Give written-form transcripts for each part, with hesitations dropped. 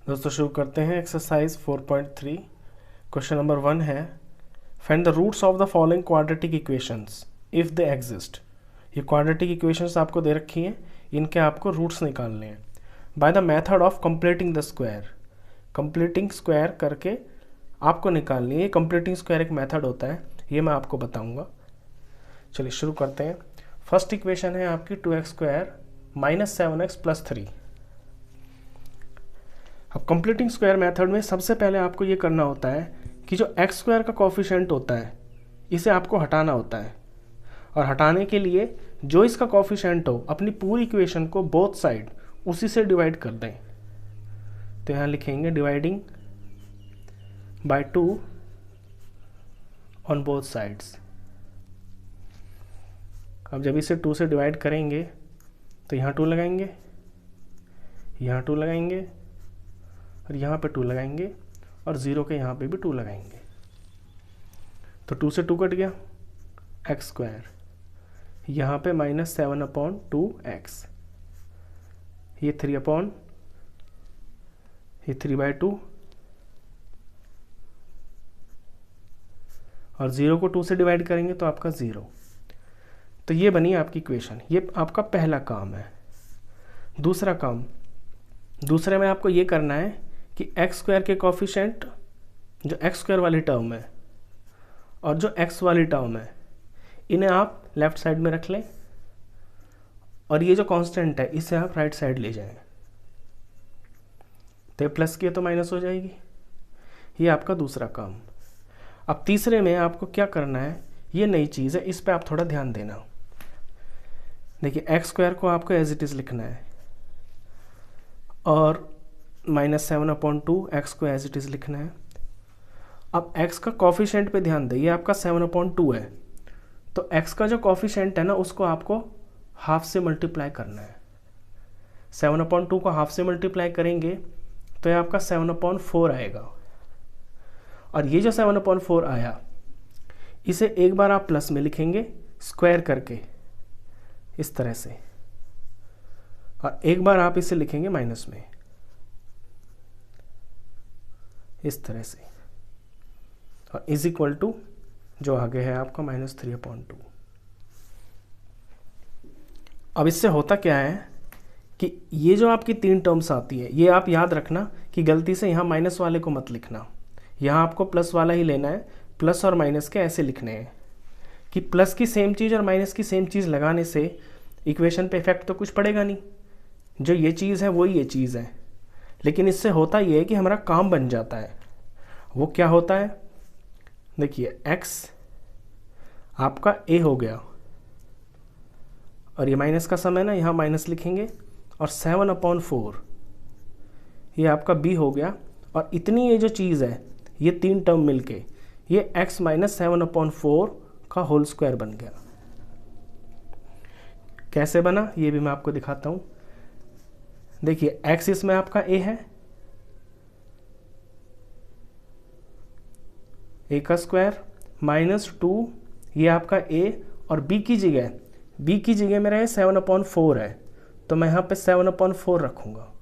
दोस्तों शुरू करते हैं एक्सरसाइज 4.3। क्वेश्चन नंबर 1 है, find the roots of the following quadratic equations if they exist. ये क्वाड्रेटिक इक्वेशंस आपको दे रखी हैं, इनके आपको रूट्स निकालने हैं by the method of completing the square. Completing square करके आपको निकालनी है। ये कंप्लीटिंग स्क्वायर एक मेथड होता है, ये मैं आपको बताऊंगा। चलिए शुरू करते हैं। फर्स्ट इक्वेशन है आपकी 2x² माइनस 7x प्लस 3। अब कंप्लीटिंग स्क्वायर मेथड में सबसे पहले आपको ये करना होता है कि जो x² का कॉफिशिएंट होता है इसे आपको हटाना होता है, और हटाने के लिए जो इसका कॉफिशिएंट हो अपनी पूरी इक्वेशन को बोथ साइड उसी से डिवाइड कर दें। तो यहाँ लिखेंगे dividing by 2 on both sides. अब जब इसे 2 से डिवाइड करेंगे तो यहाँ 2 लगाएंगे, यहाँ 2 लगाएंगे, और यहाँ पे 2 लगाएंगे, और 0 के यहाँ पे भी 2 लगाएंगे। तो 2 से 2 कट गया, x²। यहाँ पे -7/2x, ये 3/2, और 0 को 2 से डिवाइड करेंगे तो आपका 0। तो ये बनी आपकी इक्वेशन। ये आपका पहला काम है। दूसरा काम, दूसरे में आपको ये करना है कि x² के कॉफिशिएंट जो x² वाली टर्म है और जो x वाली टर्म है इन्हें आप लेफ्ट साइड में रख लें, और ये जो कांस्टेंट है इसे आप राइट साइड ले जाएं। तो प्लस किए तो माइनस हो जाएगी। ये आपका दूसरा काम। अब तीसरे में आपको क्या करना है, ये नई चीज़ है, इस पे आप थोड़ा ध्यान देना। देखिए x² को आपको एज इट इज़ लिखना है, और -7/2 x को एज इट इज़ लिखना है। अब x का कॉफिशिएंट पे ध्यान दें, ये आपका 7/2 है, तो x का जो कॉफिशिएंट है ना उसको आपको हाफ से मल्टीप्लाई करना है। 7/2 को हाफ से मल्टीप्लाई करेंगे तो ये आपका 7/4 आएगा, और ये जो 7/4 आया इसे एक बार आप प्लस में लिखेंगे स्क्वायर करके इस तरह से, और एक बार आप इसे लिखेंगे माइनस में इस तरह से, और इज इक्वल टू जो आगे है आपका -3/2। अब इससे होता क्या है कि ये जो आपकी 3 टर्म्स आती है ये आप याद रखना कि गलती से यहाँ माइनस वाले को मत लिखना, यहाँ आपको प्लस वाला ही लेना है। प्लस और माइनस के ऐसे लिखने हैं कि प्लस की सेम चीज़ और माइनस की सेम चीज़ लगाने से इक्वेशन पे इफेक्ट तो कुछ पड़ेगा नहीं, जो ये चीज़ है वही ये चीज़ है, लेकिन इससे होता ये है कि हमारा काम बन जाता है। वो क्या होता है, देखिए x आपका a हो गया, और ये माइनस का सम है ना, यहाँ माइनस लिखेंगे, और 7/4 ये आपका b हो गया, और इतनी ये जो चीज़ है ये 3 टर्म मिलके ये x - 7/4 का होल स्क्वायर बन गया। कैसे बना ये भी मैं आपको दिखाता हूँ। देखिए x इसमें आपका a है, a का स्क्वायर -2 ये आपका a, और b की जगह मेरा 7/4 है, तो मैं यहाँ पे 7/4 रखूँगा।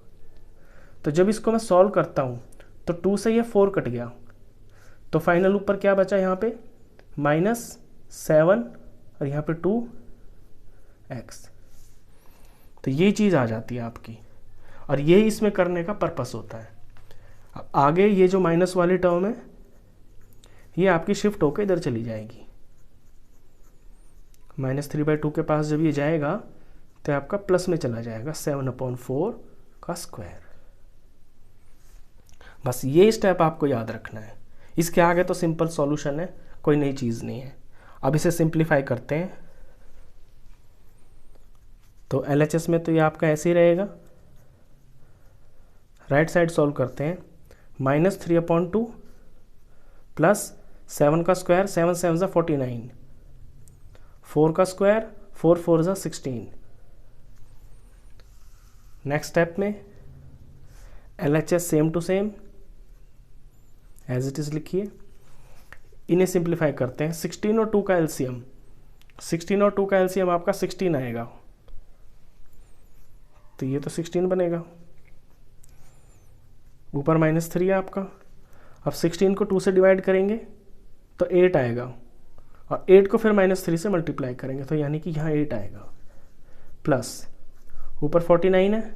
तो जब इसको मैं सॉल्व करता हूँ तो 2 से ये 4 कट गया, तो फाइनल ऊपर क्या बचा यहाँ पे -7, और यहाँ पे 2x। तो ये चीज़ आ जाती है आपकी, और ये इसमें करने का पर्पस होता है। अब आगे ये जो माइनस वाली टर्म है ये आपकी शिफ्ट होकर इधर चली जाएगी। -3/2 के पास जब ये जाएगा तो आपका प्लस में चला जाएगा 7/4 का स्क्वायर। बस ये स्टेप आपको याद रखना है। इसके आगे तो सिंपल सॉल्यूशन है, कोई नई चीज़ नहीं है। अब इसे सिंप्लीफाई करते हैं, तो LHS में तो ये आपका ऐसे ही रहेगा। राइट साइड सॉल्व करते हैं, -3/2 प्लस 7 का स्क्वायर, 7 7 = 49, 4 का स्क्वायर, 4 4 = 16। नेक्स्ट स्टेप में LHS same to same as it is लिखिए। इन्हें सिंप्लीफाई करते हैं। 16 और 2 का एलसीएम, 16 और 2 का एलसीएम आपका 16 आएगा, तो ये तो 16 बनेगा। ऊपर -3 है आपका। अब 16 को 2 से डिवाइड करेंगे तो 8 आएगा, और 8 को फिर -3 से मल्टीप्लाई करेंगे तो यानी कि यहाँ 8 आएगा, प्लस ऊपर 49 है,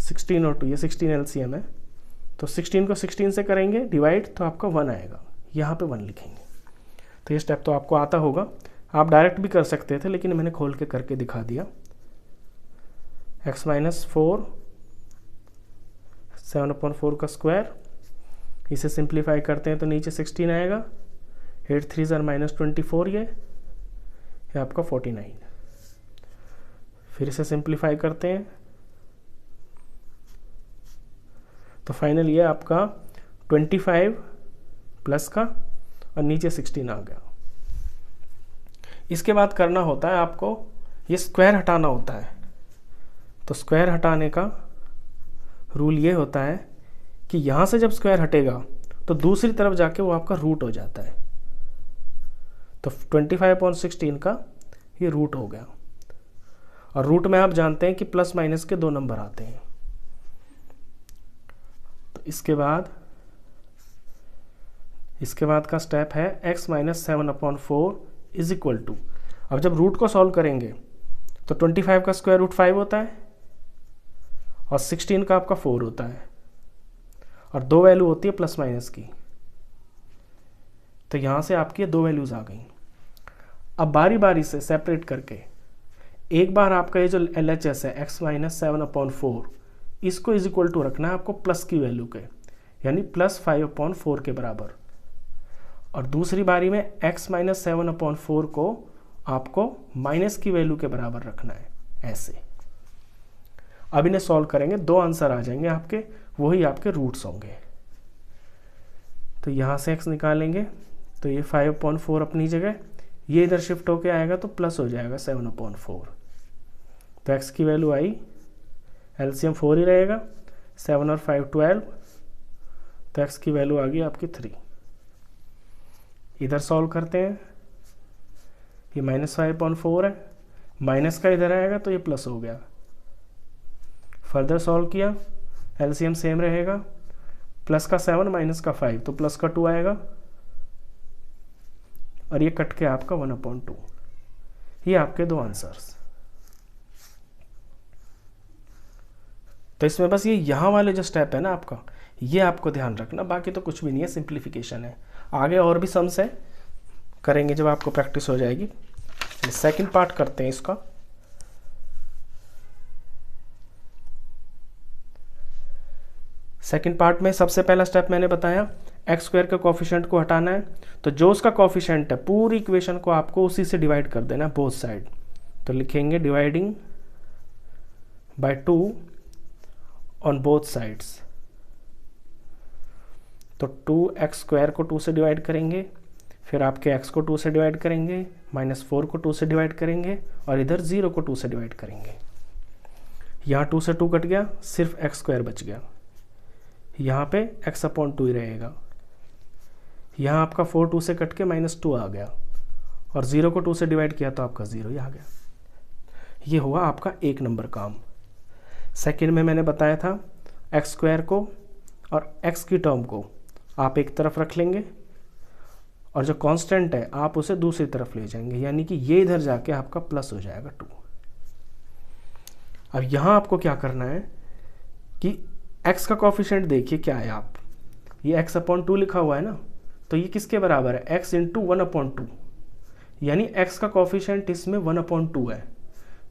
16 और 2, ये 16 एलसीएम है, तो 16 को 16 से करेंगे डिवाइड तो आपका 1 आएगा, यहाँ पे 1 लिखेंगे। तो ये स्टेप तो आपको आता होगा, आप डायरेक्ट भी कर सकते थे लेकिन मैंने खोल के करके दिखा दिया। x - 4 7/4 का स्क्वायर, इसे सिंप्लीफाई करते हैं तो नीचे 16 आएगा, 8 3 -24, ये आपका 49। फिर इसे सिंप्लीफाई करते हैं तो फाइनल ये आपका 25 प्लस का और नीचे 16 आ गया। इसके बाद करना होता है आपको ये स्क्वायर हटाना होता है। तो स्क्वायर हटाने का रूल ये होता है कि यहाँ से जब स्क्वायर हटेगा तो दूसरी तरफ जाके वो आपका रूट हो जाता है। तो 25/16 का ये रूट हो गया, और रूट में आप जानते हैं कि प्लस माइनस के 2 नंबर आते हैं। तो इसके बाद का स्टेप है x - 7/4 इज इक्वल टू, अब जब रूट को सॉल्व करेंगे तो 25 का स्क्वायर रूट 5 होता है और 16 का आपका 4 होता है, और 2 वैल्यू होती है प्लस माइनस की। तो यहाँ से आपकी 2 वैल्यूज आ गई। अब बारी बारी से सेपरेट करके एक बार आपका ये जो LHS है x - 7/4, इसको इज इक्वल टू रखना है आपको प्लस की वैल्यू के, यानी +5/4 के बराबर। और दूसरी बारी में x - 7/4 को आपको माइनस की वैल्यू के बराबर रखना है, ऐसे। अब इन्हें सॉल्व करेंगे, 2 आंसर आ जाएंगे आपके, वही आपके रूट्स होंगे। तो यहाँ से x निकालेंगे तो ये 5/4 अपनी जगह, ये इधर शिफ्ट होके आएगा तो प्लस हो जाएगा 7/4। तो x की वैल्यू आई, एलसीएम 4 ही रहेगा, 7 और 5 12, तो x की वैल्यू आ गई आपकी 3। इधर सॉल्व करते हैं, ये -5/4 है, माइनस का इधर आएगा तो ये प्लस हो गया। फर्दर सॉल्व किया, एलसीएम सेम रहेगा, प्लस का 7 माइनस का 5 तो प्लस का 2 आएगा, और ये कट के आपका 1/2। ये आपके 2 आंसर्स। तो इसमें बस ये यहाँ वाले जो स्टेप है ना आपका, ये आपको ध्यान रखना, बाकी तो कुछ भी नहीं है, सिंप्लीफिकेशन है। आगे और भी सम्स है, करेंगे जब आपको प्रैक्टिस हो जाएगी। सेकंड पार्ट करते हैं इसका। सेकंड पार्ट में सबसे पहला स्टेप मैंने बताया, x² के कोफिशिएंट को हटाना है, तो जो उसका कोफिशिएंट है पूरी इक्वेशन को आपको उसी से डिवाइड कर देना है, बोथ साइड। तो लिखेंगे dividing by 2 on both sides. तो 2x² को 2 से डिवाइड करेंगे, फिर आपके x को 2 से डिवाइड करेंगे, -4 को 2 से डिवाइड करेंगे, और इधर 0 को 2 से डिवाइड करेंगे। यहाँ 2 से 2 कट गया, सिर्फ x² बच गया। यहाँ पे x/2 ही रहेगा। यहाँ आपका 4 2 से कट के -2 आ गया, और 0 को 2 से डिवाइड किया तो आपका 0 ही आ गया। ये हुआ आपका 1 नंबर काम। सेकंड में मैंने बताया था x² को और x की टर्म को आप एक तरफ रख लेंगे, और जो कांस्टेंट है आप उसे दूसरी तरफ ले जाएंगे, यानी कि ये इधर जाके आपका प्लस हो जाएगा 2। अब यहाँ आपको क्या करना है कि x का कोफिशिएंट देखिए क्या है, आप ये x/2 लिखा हुआ है ना, तो ये किसके बराबर है, x × 1/2, यानी x का कोफिशिएंट इसमें 1/2 है।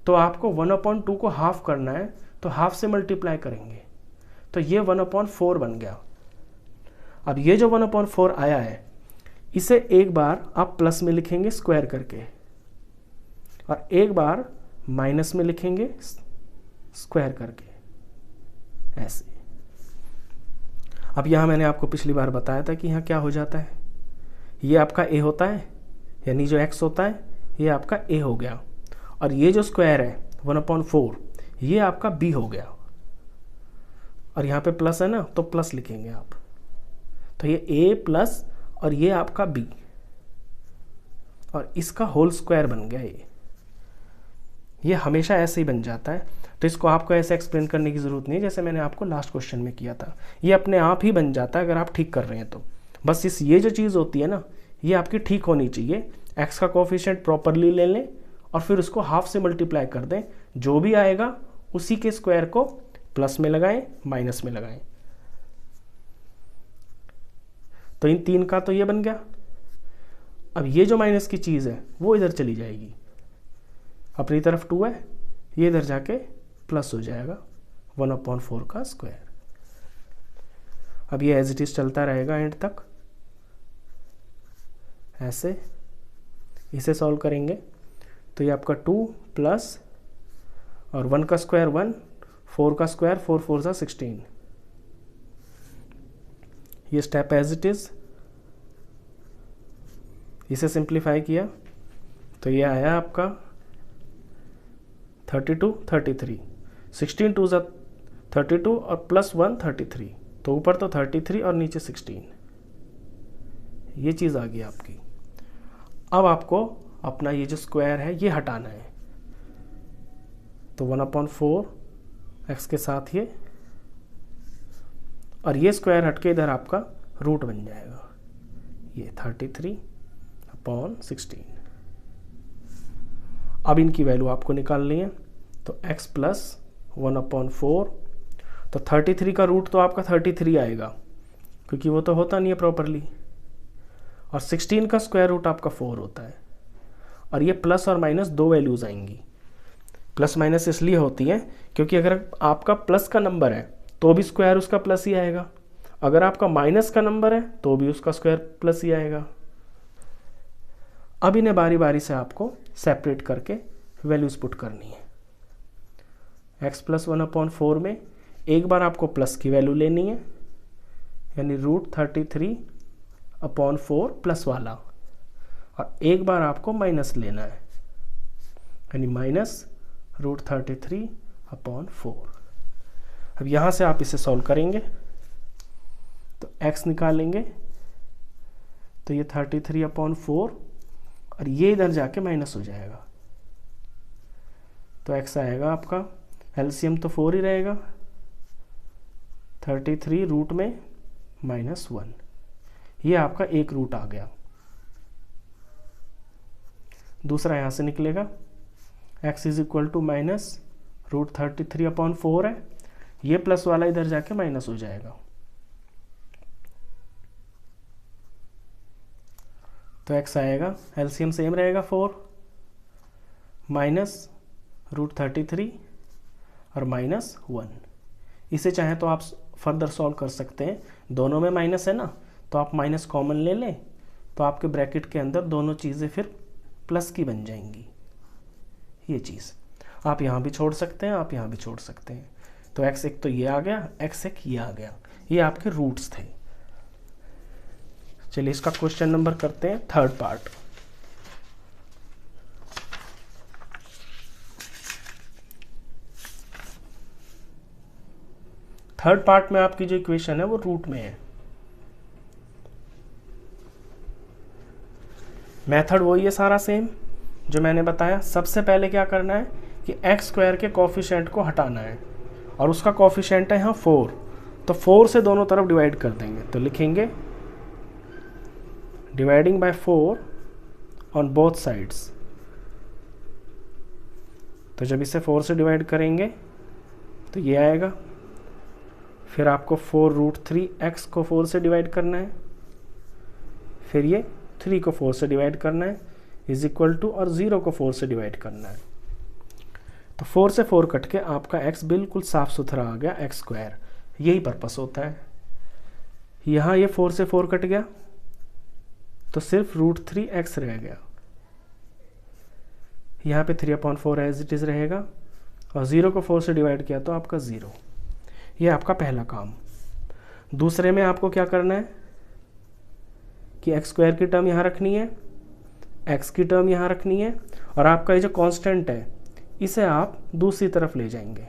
तो आपको 1/2 को हाफ करना है, तो हाफ से मल्टीप्लाई करेंगे, तो ये 1/4 बन गया। अब ये जो 1/4 आया है, इसे एक बार आप प्लस में लिखेंगे स्क्वायर करके, और एक बार माइनस में लिखेंगे स्क्वायर करके, ऐसे। अब यहाँ मैंने आपको पिछली बार बताया था कि यहाँ क्या हो जाता है, ये आपका a होता है, यानी जो x होता है ये आपका a हो गया, और ये जो स्क्वायर है 1/4 ये आपका b हो गया, और यहाँ पे प्लस है ना तो प्लस लिखेंगे आप, तो ये a प्लस और ये आपका b, और इसका होल स्क्वायर बन गया ये। ये हमेशा ऐसे ही बन जाता है। तो इसको आपको ऐसे एक्सप्लेन करने की ज़रूरत नहीं है जैसे मैंने आपको लास्ट क्वेश्चन में किया था, ये अपने आप ही बन जाता है अगर आप ठीक कर रहे हैं तो। बस ये जो चीज़ होती है ना, ये आपकी ठीक होनी चाहिए। एक्स का कोफिशिएंट प्रॉपरली ले लें और फिर उसको हाफ से मल्टीप्लाई कर दें, जो भी आएगा उसी के स्क्वायर को प्लस में लगाएं, माइनस में लगाएं। तो इन तीन का तो ये बन गया। अब ये जो माइनस की चीज़ है वो इधर चली जाएगी, अपनी तरफ 2 है, ये इधर जाके प्लस हो जाएगा 1/4 का स्क्वायर। अब ये एज इट इज चलता रहेगा एंड तक, ऐसे इसे सॉल्व करेंगे तो ये आपका 2 प्लस और 1 का स्क्वायर 1, 4 का स्क्वायर 4 4 सा 16। ये स्टेप एज इट इज, इसे सिंप्लीफाई किया तो ये आया आपका 32 33, 16 2 सा 32 और प्लस 1 33, तो ऊपर तो 33 और नीचे 16। ये चीज़ आ गई आपकी। अब आपको अपना ये जो स्क्वायर है ये हटाना है, तो 1/4 एक्स के साथ ये, और ये स्क्वायर हटके इधर आपका रूट बन जाएगा, ये 33/16। अब इनकी वैल्यू आपको निकालनी है, तो x प्लस 1/4, तो 33 का रूट तो आपका 33 आएगा क्योंकि वो तो होता नहीं है प्रॉपरली, और 16 का स्क्वायर रूट आपका 4 होता है। और ये प्लस और माइनस दो वैल्यूज़ आएंगी। प्लस माइनस इसलिए होती है क्योंकि अगर आपका प्लस का नंबर है तो भी स्क्वायर उसका प्लस ही आएगा, अगर आपका माइनस का नंबर है तो भी उसका स्क्वायर प्लस ही आएगा। अब इन्हें बारी बारी से आपको सेपरेट करके वैल्यूज पुट करनी है। x प्लस 1/4 में एक बार आपको प्लस की वैल्यू लेनी है, यानी √33/4 प्लस वाला, और एक बार आपको माइनस लेना है, यानी माइनस √33/4। अब यहाँ से आप इसे सॉल्व करेंगे तो x निकालेंगे तो ये 33/4 और ये इधर जाके माइनस हो जाएगा, तो x आएगा आपका, एलसीएम तो 4 ही रहेगा, 33 रूट में -1, ये आपका एक रूट आ गया। दूसरा यहाँ से निकलेगा x इज इक्वल टू -√33/4 है, ये प्लस वाला इधर जाके माइनस हो जाएगा, तो x आएगा, एलसीएम सेम रहेगा 4 -√33 और -1। इसे चाहे तो आप फर्दर सॉल्व कर सकते हैं, दोनों में माइनस है ना, तो आप माइनस कॉमन ले लें तो आपके ब्रैकेट के अंदर दोनों चीज़ें फिर प्लस की बन जाएंगी। ये चीज़ आप यहाँ भी छोड़ सकते हैं, आप यहाँ भी छोड़ सकते हैं। तो x एक तो ये आ गया, x एक ये आ गया, ये आपके रूट्स थे। चलिए इसका क्वेश्चन नंबर करते हैं, थर्ड पार्ट। थर्ड पार्ट में आपकी जो इक्वेशन है वो रूट में है। मेथड वही है सारा सेम जो मैंने बताया। सबसे पहले क्या करना है कि एक्स स्क्वायर के कोफिशिएंट को हटाना है, और उसका कोफिशिएंट है यहाँ 4, तो 4 से दोनों तरफ डिवाइड कर देंगे, तो लिखेंगे dividing by 4 on both sides. तो जब इसे 4 से डिवाइड करेंगे तो ये आएगा, फिर आपको 4√3x को 4 से डिवाइड करना है, फिर ये 3 को 4 से डिवाइड करना है, इज इक्वल टू, और 0 को 4 से डिवाइड करना है। तो 4 से 4 कट के आपका x बिल्कुल साफ सुथरा आ गया x स्क्वायर। यही पर्पस होता है। यहाँ ये 4 से 4 कट गया तो सिर्फ √3x रह गया, यहाँ पे 3/4 एज इट इज रहेगा, और 0 को 4 से डिवाइड किया तो आपका 0। ये आपका पहला काम। दूसरे में आपको क्या करना है कि x स्क्वायर की टर्म यहाँ रखनी है, x की टर्म यहाँ रखनी है, और आपका ये जो कांस्टेंट है इसे आप दूसरी तरफ ले जाएंगे,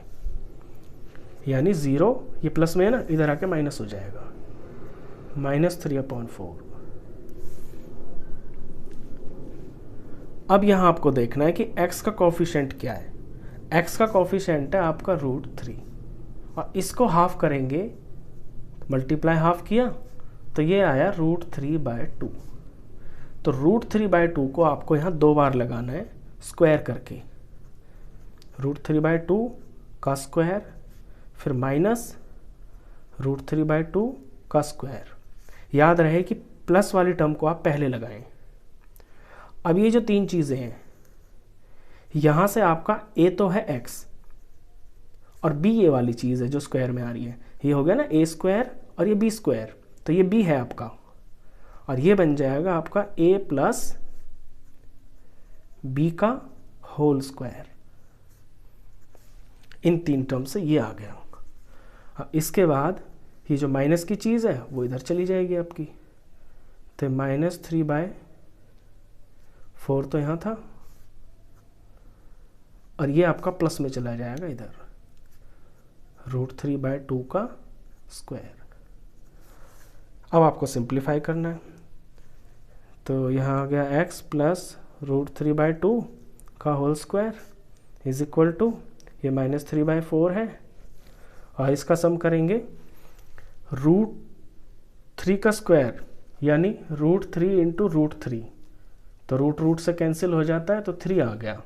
यानी 0, ये प्लस में है ना, इधर आके माइनस हो जाएगा, -3/4। अब यहाँ आपको देखना है कि x का कोफिशिएंट क्या है। x का कॉफिशेंट है आपका √3 और इसको हाफ करेंगे, मल्टीप्लाई हाफ किया तो ये आया √3/2। तो √3/2 को आपको यहाँ 2 बार लगाना है स्क्वायर करके, √3/2 का स्क्वायर फिर माइनस √3/2 का स्क्वायर। याद रहे कि प्लस वाली टर्म को आप पहले लगाएं। अब ये जो 3 चीज़ें हैं, यहाँ से आपका a तो है x और b ये वाली चीज़ है जो स्क्वायर में आ रही है, ये हो गया ना a² और ये b², तो ये b है आपका और ये बन जाएगा आपका a + b का होल स्क्वायर। इन 3 टर्म से ये आ गया। अब इसके बाद ये जो माइनस की चीज़ है वो इधर चली जाएगी आपकी, तो -3/4 तो यहाँ था और ये आपका प्लस में चला जाएगा इधर, √3/2 का स्क्वायर। अब आपको सिंप्लीफाई करना है, तो यहाँ आ गया x + √3/2 का whole square is equal to, ये -3/4 है और इसका सम करेंगे √3 का स्क्वायर यानी √3 × √3, तो रूट से कैंसिल हो जाता है तो 3 आ गया,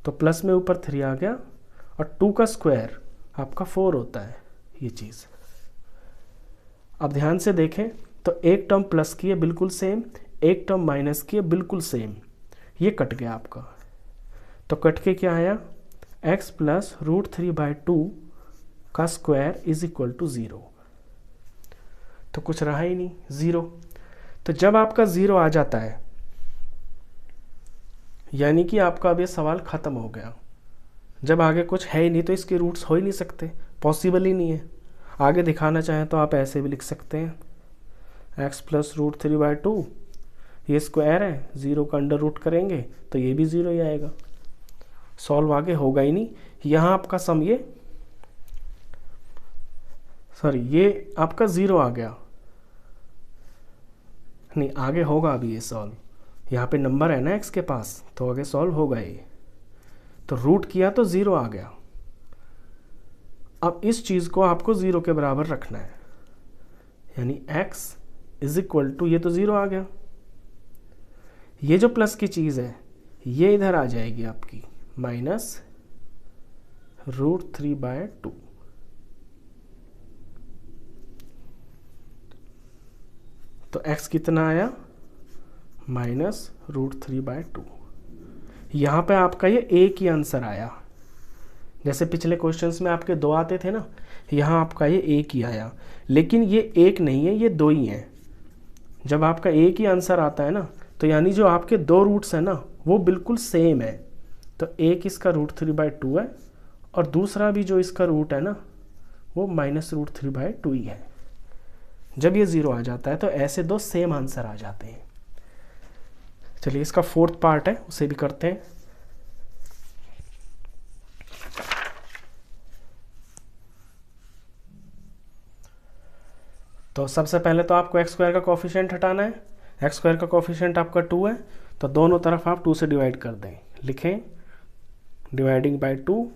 तो प्लस में ऊपर 3 आ गया और 2 का स्क्वायर आपका 4 होता है ये चीज़। अब ध्यान से देखें तो एक टर्म प्लस की है बिल्कुल सेम, एक टर्म माइनस की है बिल्कुल सेम, ये कट गया आपका। तो कट के क्या आया, x + √3/2 का स्क्वायर इज इक्वल टू 0। तो कुछ रहा ही नहीं, 0। तो जब आपका 0 आ जाता है यानी कि आपका अब ये सवाल ख़त्म हो गया। जब आगे कुछ है ही नहीं तो इसके रूट्स हो ही नहीं सकते, पॉसिबल ही नहीं है। आगे दिखाना चाहें तो आप ऐसे भी लिख सकते हैं, x + √3/2 ये स्क्वायर है, 0 का अंडर रूट करेंगे तो ये भी 0 ही आएगा, सॉल्व आगे होगा ही नहीं। यहाँ आपका सम ये आपका 0 आ गया, नहीं आगे होगा अभी ये सॉल्व, यहाँ पे नंबर है ना x के पास तो आगे सॉल्व होगा ये। तो रूट किया तो 0 आ गया। अब इस चीज़ को आपको 0 के बराबर रखना है, यानी x इज इक्वल टू, ये तो 0 आ गया, ये जो प्लस की चीज़ है ये इधर आ जाएगी आपकी -√3/2। तो x कितना आया, -√3/2। यहाँ पे आपका ये एक ही आंसर आया, जैसे पिछले क्वेश्चंस में आपके 2 आते थे ना, यहाँ आपका ये एक ही आया, लेकिन ये एक नहीं है, ये 2 ही हैं। जब आपका एक ही आंसर आता है ना तो यानी जो आपके 2 रूट्स हैं ना वो बिल्कुल सेम है, तो एक इसका √3/2 है और दूसरा भी जो इसका रूट है ना वो -√3/2 ही है। जब ये 0 आ जाता है तो ऐसे 2 सेम आंसर आ जाते हैं। चलिए इसका 4th पार्ट है उसे भी करते हैं। तो सबसे पहले तो आपको x² का कोफिशिएंट हटाना है। x² का कोफिशिएंट आपका 2 है, तो दोनों तरफ आप 2 से डिवाइड कर दें। लिखें dividing by 2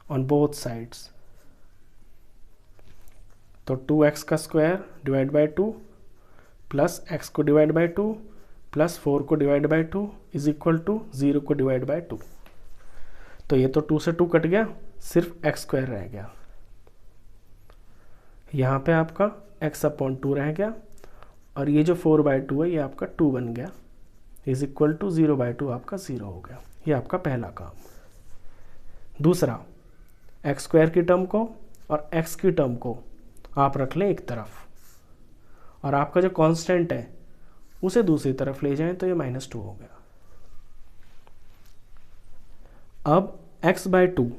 on both sides, तो 2x का square divide by 2 plus x को डिवाइड बाय 2 प्लस 4 को divide by 2 is equal to 0 को डिवाइड बाय 2। तो ये तो 2 से 2 कट गया, सिर्फ x² रह गया। यहाँ पे आपका x/2 रह गया और ये जो 4/2 है ये आपका 2 बन गया, इज इक्वल टू 0/2 आपका 0 हो गया। ये आपका पहला काम। दूसरा, x² की टर्म को और x की टर्म को आप रख लें एक तरफ और आपका जो कांस्टेंट है उसे दूसरी तरफ ले जाएं तो ये -2 हो गया। अब x/2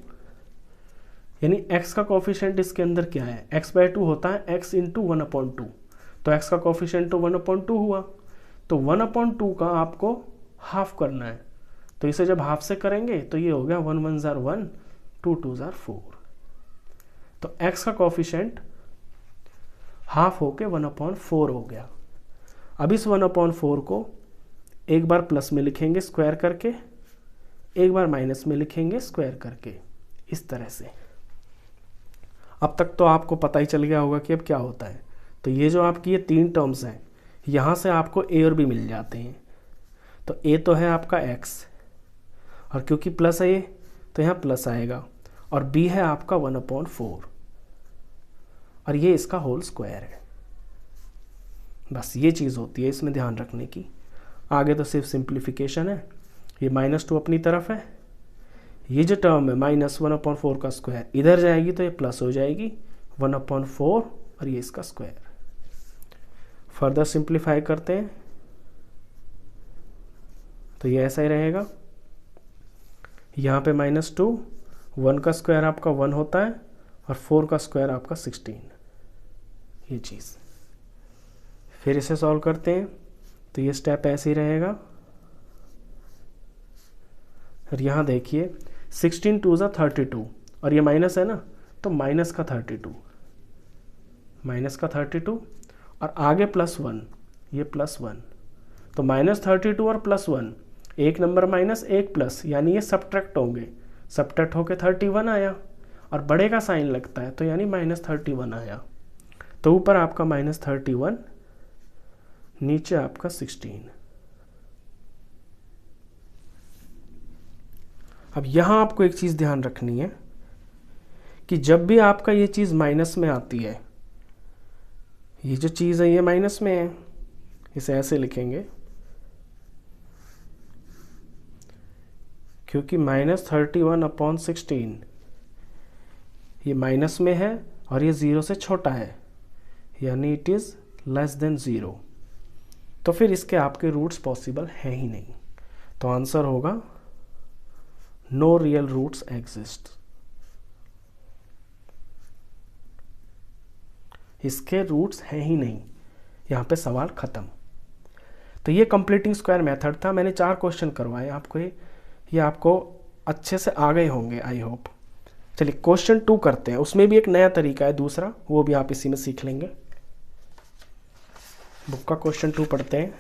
यानी x का कोफिशिएंट इसके अंदर क्या है, x/2 होता है x × 1/2, तो x का कोफिशिएंट तो 1/2 हुआ, तो 1/2 का आपको हाफ करना है, तो इसे जब हाफ से करेंगे तो ये हो गया 1 1 * 1 2 2 * 4। तो x का कोफिशिएंट हाफ होके 1/4 हो गया। अब इस 1/4 को एक बार प्लस में लिखेंगे स्क्वायर करके, एक बार माइनस में लिखेंगे स्क्वायर करके, इस तरह से। अब तक तो आपको पता ही चल गया होगा कि अब क्या होता है। तो ये जो आपकी ये 3 टर्म्स हैं, यहाँ से आपको ए और बी मिल जाते हैं। तो ए तो है आपका x, और क्योंकि प्लस है ये तो यहाँ प्लस आएगा, और b है आपका 1/4, और ये इसका होल स्क्वायर है। बस ये चीज़ होती है इसमें ध्यान रखने की। आगे तो सिर्फ सिंप्लीफिकेशन है। ये -2 अपनी तरफ है, ये जो टर्म है -1/4 का स्क्वायर इधर जाएगी तो ये प्लस हो जाएगी 1/4, और ये इसका स्क्वायर। फर्दर सिंप्लीफाई करते हैं तो ये ऐसा ही रहेगा। यहाँ पे -2, 1 का स्क्वायर आपका 1 होता है, और 4 का स्क्वायर आपका 16, ये चीज़। फिर इसे सॉल्व करते हैं तो ये स्टेप ऐसे ही रहेगा। और यहाँ देखिए 16 2 ज़ा 32, और ये माइनस है ना, तो माइनस का 32, और आगे +1, ये +1, तो -32 और +1, एक नंबर माइनस एक प्लस, यानी ये सब्ट्रैक्ट होंगे। सब्ट्रैक्ट होके 31 आया, और बड़े का साइन लगता है तो यानी -31 आया। तो ऊपर आपका -31, नीचे आपका 16। अब यहाँ आपको एक चीज़ ध्यान रखनी है कि जब भी आपका ये चीज़ माइनस में आती है, ये जो चीज़ है ये माइनस में है, इसे ऐसे लिखेंगे क्योंकि -31/16 ये माइनस में है और ये 0 से छोटा है, यानी इट इज़ लेस देन 0। तो फिर इसके आपके रूट्स पॉसिबल है ही नहीं। तो आंसर होगा नो रियल रूट्स एग्जिस्ट। इसके रूट्स हैं ही नहीं, यहाँ पे सवाल ख़त्म। तो ये कंप्लीटिंग स्क्वायर मेथड था। मैंने 4 क्वेश्चन करवाए आपको, ये आपको अच्छे से आ गए होंगे आई होप। चलिए क्वेश्चन 2 करते हैं, उसमें भी एक नया तरीका है दूसरा, वो भी आप इसी में सीख लेंगे। बुक का क्वेश्चन 2 पढ़ते हैं।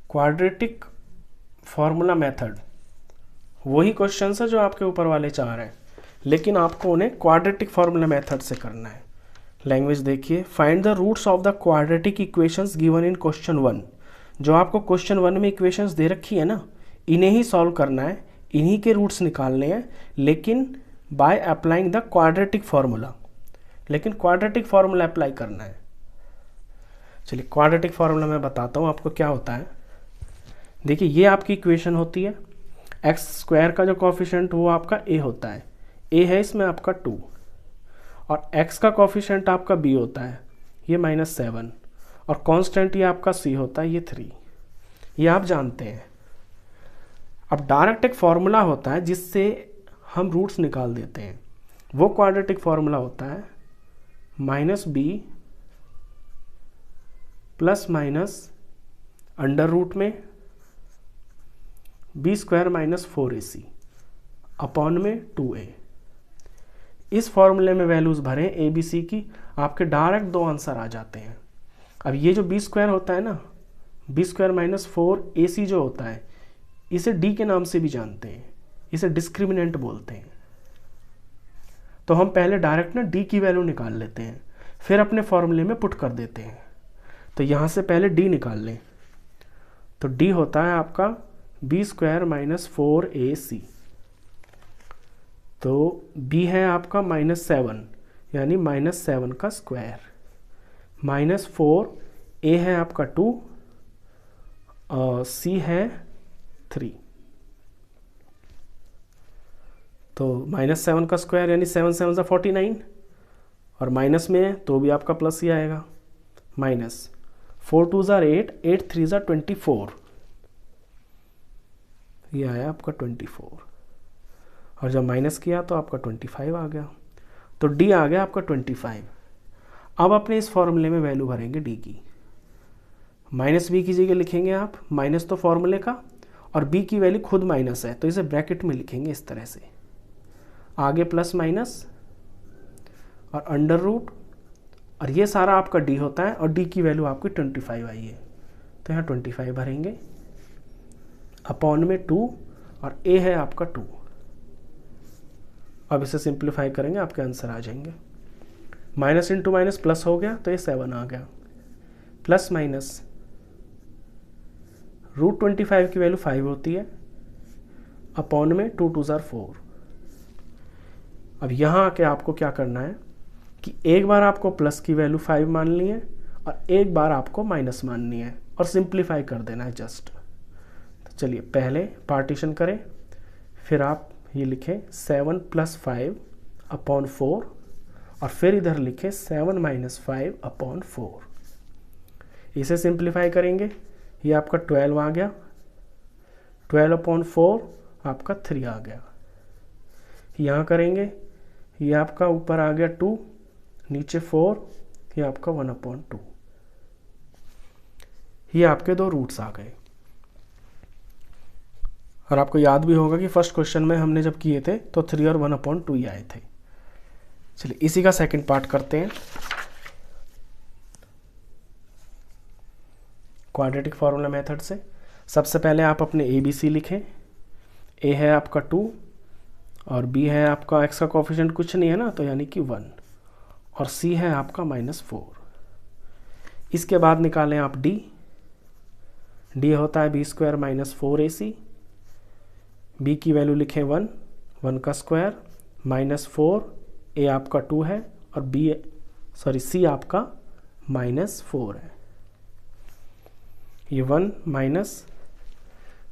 क्वाड्रेटिक फॉर्मूला मेथड, वही क्वेश्चन है जो आपके ऊपर वाले 4 हैं, लेकिन आपको उन्हें क्वाड्रेटिक फॉर्मूला मेथड से करना है। लैंग्वेज देखिए, find the roots of the quadratic equations given in question 1। जो आपको क्वेश्चन 1 में इक्वेशंस दे रखी है ना, इन्हें ही सॉल्व करना है, इन्हीं के रूट्स निकालने हैं, लेकिन by applying the quadratic formula. लेकिन क्वाड्रेटिक फार्मूला अप्लाई करना है। चलिए क्वाड्रेटिक फार्मूला मैं बताता हूँ आपको क्या होता है। देखिए ये आपकी इक्वेशन होती है, एक्स स्क्वायर का जो कोफिशिएंट वो आपका ए होता है, ए है इसमें आपका 2, और एक्स का कोफिशिएंट आपका बी होता है, ये -7, और कांस्टेंट ये आपका सी होता है, ये 3। ये आप जानते हैं। अब डायरेक्ट एक फॉर्मूला होता है जिससे हम रूट्स निकाल देते हैं। वो क्वाड्रेटिक फॉर्मूला होता है -b ± अंडर रूट में b² - 4ac अपॉन में 2a। इस फॉर्मूले में वैल्यूज़ भरें a b c की, आपके डायरेक्ट 2 आंसर आ जाते हैं। अब ये जो b² होता है ना, b² - 4ac जो होता है, इसे d के नाम से भी जानते हैं, इसे डिस्क्रिमिनेंट बोलते हैं। तो हम पहले डायरेक्ट ना d की वैल्यू निकाल लेते हैं, फिर अपने फॉर्मूले में पुट कर देते हैं। तो यहाँ से पहले d निकाल लें, तो d होता है आपका b² - 4ac, तो b है आपका -7, यानी -7 का स्क्वायर, -4, a है आपका 2, c है 3। तो -7 का स्क्वायर यानी 7 7 = 49, और माइनस में है तो भी आपका प्लस ही आएगा, -4 2 = 8, 8 3 = 24, ये आया आपका 24, और जब माइनस किया तो आपका 25 आ गया। तो d आ गया आपका 25। अब अपने इस फॉर्मूले में वैल्यू भरेंगे d की, -b की जगह लिखेंगे आप, माइनस तो फॉर्मूले का, और b की वैल्यू खुद माइनस है तो इसे ब्रैकेट में लिखेंगे इस तरह से, आगे प्लस माइनस और अंडर रूट और ये सारा आपका डी होता है, और डी की वैल्यू आपकी 25 आई है, तो यहाँ 25 भरेंगे अपॉन में 2, और ए है आपका 2। अब इसे सिंप्लीफाई करेंगे, आपके आंसर आ जाएंगे। माइनस इंटू माइनस प्लस हो गया, तो ये 7 आ गया, प्लस माइनस √25 की वैल्यू 5 होती है, अपॉन में 2 2 4। अब यहाँ आके आपको क्या करना है कि एक बार आपको प्लस की वैल्यू 5 माननी है, और एक बार आपको माइनस माननी है, और सिंप्लीफाई कर देना है जस्ट। तो चलिए पहले पार्टीशन करें, फिर आप ये लिखें 7 + 5 अपॉन 4, और फिर इधर लिखें 7 - 5 अपॉन 4। इसे सिंप्लीफाई करेंगे, ये आपका 12 आ गया, 12 अपॉन 4 आपका 3 आ गया। यहाँ करेंगे, ये आपका ऊपर आ गया 2, नीचे 4, ये आपका 1/2। ये आपके दो रूट्स आ गए। और आपको याद भी होगा कि फर्स्ट क्वेश्चन में हमने जब किए थे तो 3 और 1/2 ही आए थे। चलिए इसी का सेकंड पार्ट करते हैं। क्वाड्रेटिक फार्मूला मेथड से सबसे पहले आप अपने ABC लिखें। A है आपका 2 और B है आपका x का कोफिशिएंट कुछ नहीं है ना, तो यानी कि 1, और C है आपका -4। इसके बाद निकालें आप D। D होता है B² - 4AC। B की वैल्यू लिखें 1, 1 का स्क्वायर -4, A आपका 2 है, और C आपका -4 है। ये 1 माइनस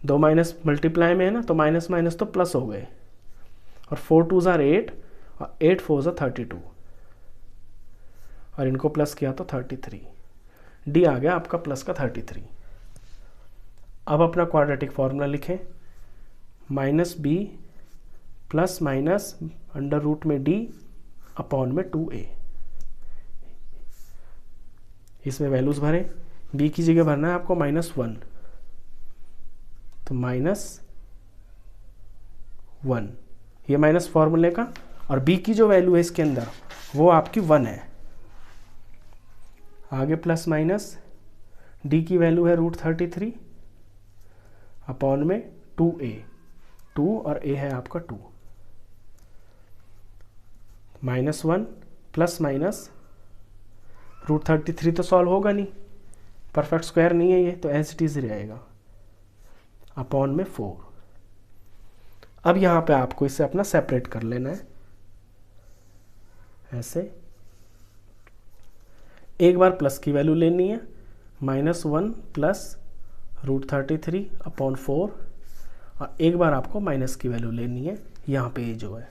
2 माइनस मल्टीप्लाई में है ना, तो माइनस माइनस तो प्लस हो गए, और 4 2 = 8, और 8 4 = 32, और इनको प्लस किया तो 33। डी आ गया आपका प्लस का 33। अब अपना क्वाड्रेटिक फार्मूला लिखें, -b plus minus under root में d अपॉन में 2a। इसमें वैल्यूज भरें। b की जगह भरना है आपको -1, तो -1 ये माइनस फॉर्मूले का, और b की जो वैल्यू है इसके अंदर वो आपकी 1 है। आगे प्लस माइनस d की वैल्यू है √33 अपॉन में 2a, 2 और a है आपका 2, -1 प्लस माइनस √33 तो सॉल्व होगा नहीं, परफेक्ट स्क्वायर नहीं है ये, तो एज इट इज रहेगा, अपॉन में 4। अब यहाँ पे आपको इसे अपना सेपरेट कर लेना है ऐसे। एक बार प्लस की वैल्यू लेनी है, -1 प्लस √33 अपॉन 4, और एक बार आपको माइनस की वैल्यू लेनी है, यहाँ पे ये जो है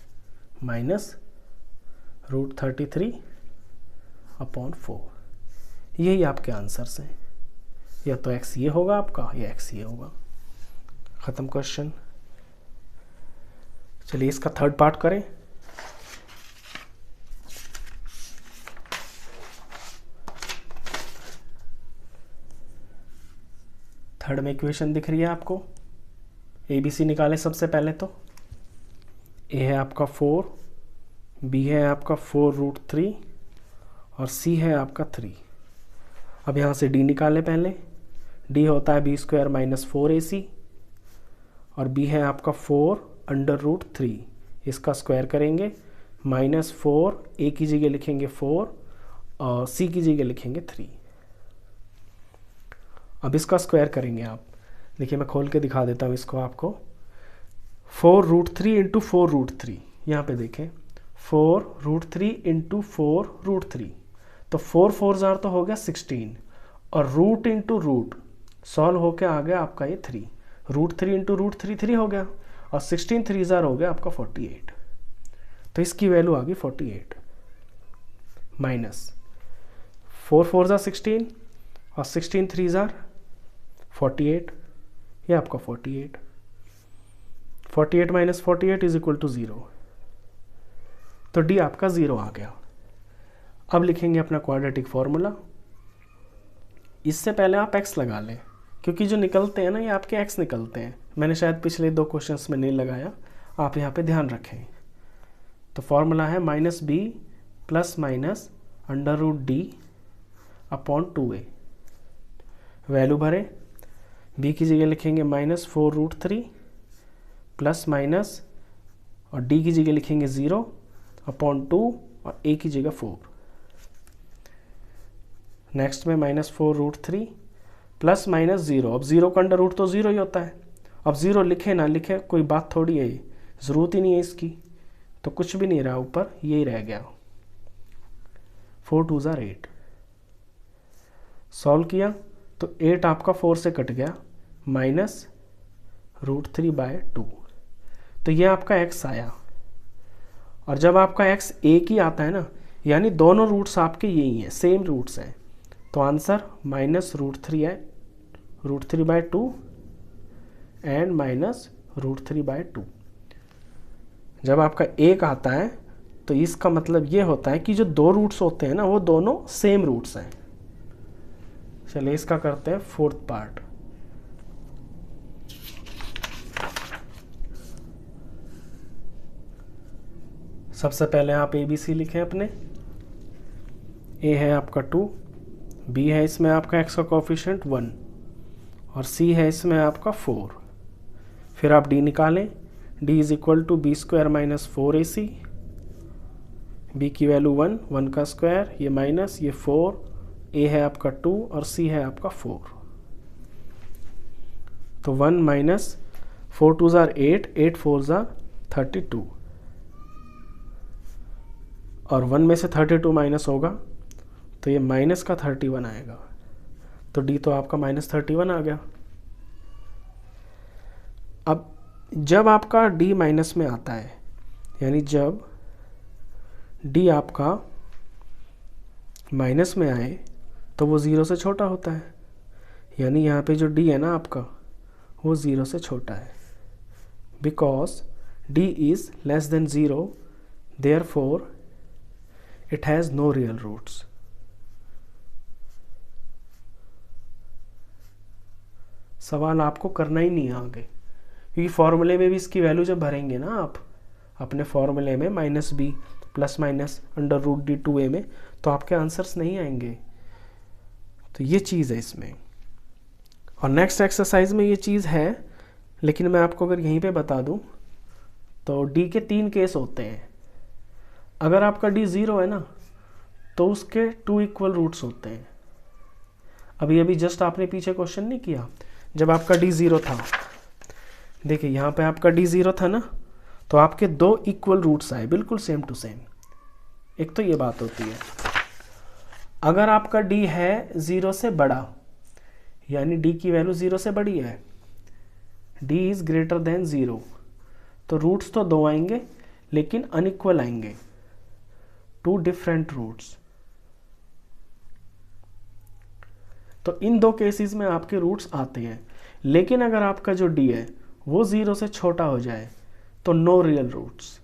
-√33 अपॉन 4। यही आपके आंसर्स हैं, या तो x ये होगा आपका, या x ये होगा। ख़त्म क्वेश्चन। चलिए इसका थर्ड पार्ट करें। थर्ड में इक्वेशन दिख रही है आपको। ABC निकालें सबसे पहले तो। A है आपका 4, B है आपका 4√3, और C है आपका 3। अब यहाँ से D निकालें पहले। D होता है B² - 4AC, और B है आपका 4√3। इसका स्क्वायर करेंगे, -4, A की जगह लिखेंगे 4, और C की जगह लिखेंगे 3। अब इसका स्क्वायर करेंगे आप। देखिए मैं खोल के दिखा देता हूँ इसको आपको। 4√3 × 4√3, यहाँ पे देखें 4√3 × 4√3, तो 4 4 जार तो हो गया 16, और रूट इंटू रूट सॉल्व होके आ गया आपका ये 3। √3 × √3 3 हो गया, और 16 3 जार हो गया आपका 48, तो इसकी वैल्यू आ गई 48, माइनस 4 4 जार 16, और 16 3 जार 48, ये आपका 48 - 48 = 0, तो डी आपका 0 आ गया। अब लिखेंगे अपना क्वाड्रेटिक फार्मूला। इससे पहले आप x लगा लें, क्योंकि जो निकलते हैं ना ये आपके x निकलते हैं। मैंने शायद पिछले 2 क्वेश्चंस में नहीं लगाया, आप यहाँ पे ध्यान रखें। तो फार्मूला है -b plus minus √d/2a। Value भरे, b की जगह लिखेंगे -4√3 प्लस माइनस, और d की जगह लिखेंगे 0/2 और a की जगह 4। नेक्स्ट में -4√3 प्लस माइनस 0। अब 0 का अंडर रूट तो 0 ही होता है। अब 0 लिखे ना लिखे कोई बात थोड़ी है, ज़रूरत ही नहीं है इसकी, तो कुछ भी नहीं रहा ऊपर, यही रह गया। 4 2 ज़ार 8। सॉल्व किया तो 8 आपका 4 से कट गया, -√3/2। तो ये आपका x आया। और जब आपका x एक ही आता है ना, यानी दोनों रूट्स आपके यही हैं, सेम रूट्स हैं, तो आंसर -√3 है, √3/2 एंड -√3/2। जब आपका एक आता है तो इसका मतलब ये होता है कि जो दो रूट्स होते हैं ना, वो दोनों सेम रूट्स हैं। चलिए इसका करते हैं 4th पार्ट। सबसे पहले आप ABC लिखें अपने। A है आपका 2, B है इसमें आपका x का कोफिशिएंट 1 और C है इसमें आपका 4। फिर आप D निकालें, D = b² - 4ac। B की वैल्यू 1, 1 का स्क्वायर, ये माइनस, ये 4, A है आपका 2 और C है आपका 4। तो 1 माइनस 4 2 ज़ार 8, 8 4 ज़ार 32, और 1 में से 32 माइनस होगा तो ये माइनस का 31 आएगा। तो D तो आपका -31 आ गया। अब जब आपका D माइनस में आता है, यानी जब D आपका माइनस में आए तो वो 0 से छोटा होता है, यानी यहाँ पे जो D है ना आपका, वो 0 से छोटा है। Because D is less than 0, therefore it has no real roots. सवाल आपको करना ही नहीं है आगे, क्योंकि फॉर्मूले में भी इसकी वैल्यू जब भरेंगे ना आप अपने फॉर्मूले में -b प्लस माइनस √d/2a में, तो आपके आंसर्स नहीं आएंगे। तो ये चीज़ है इसमें। और नेक्स्ट एक्सरसाइज में ये चीज़ है, लेकिन मैं आपको अगर यहीं पे बता दूं तो D के 3 केस होते हैं। अगर आपका D 0 है ना, तो उसके 2 इक्वल रूट्स होते हैं। अभी जस्ट आपने पीछे क्वेश्चन नहीं किया, जब आपका D 0 था, देखिए यहाँ पे आपका D 0 था ना, तो आपके 2 इक्वल रूट्स आए, बिल्कुल सेम टू सेम। एक तो ये बात होती है। अगर आपका D है 0 से बड़ा, यानी D की वैल्यू 0 से बड़ी है, D इज ग्रेटर देन 0, तो रूट्स तो 2 आएंगे लेकिन अनइक्वल आएंगे, 2 डिफरेंट रूट्स। तो इन 2 केसेस में आपके रूट्स आते हैं। लेकिन अगर आपका जो D है वो 0 से छोटा हो जाए तो नो रियल रूट्स,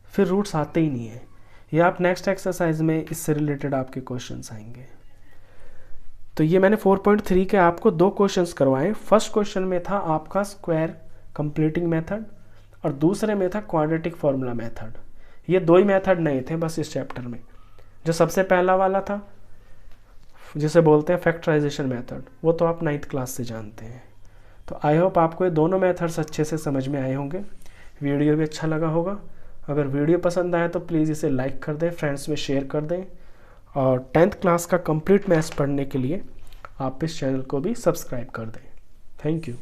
फिर रूट्स आते ही नहीं है। ये आप नेक्स्ट एक्सरसाइज में इससे रिलेटेड आपके क्वेश्चंस आएंगे। तो ये मैंने 4.3 के आपको 2 क्वेश्चंस करवाए। फर्स्ट क्वेश्चन में था आपका स्क्वायर कंप्लीटिंग मेथड और दूसरे में था क्वाड्रेटिक फॉर्मूला मेथड। ये 2 ही मेथड नहीं थे बस इस चैप्टर में। जो सबसे पहला वाला था जिसे बोलते हैं फैक्टराइजेशन मेथड, वो तो आप 9th क्लास से जानते हैं। तो आई होप आपको ये दोनों मेथड्स अच्छे से समझ में आए होंगे, वीडियो भी अच्छा लगा होगा। अगर वीडियो पसंद आए तो प्लीज़ इसे लाइक कर दें, फ्रेंड्स में शेयर कर दें, और 10th क्लास का कंप्लीट मैथ्स पढ़ने के लिए आप इस चैनल को भी सब्सक्राइब कर दें। Thank you.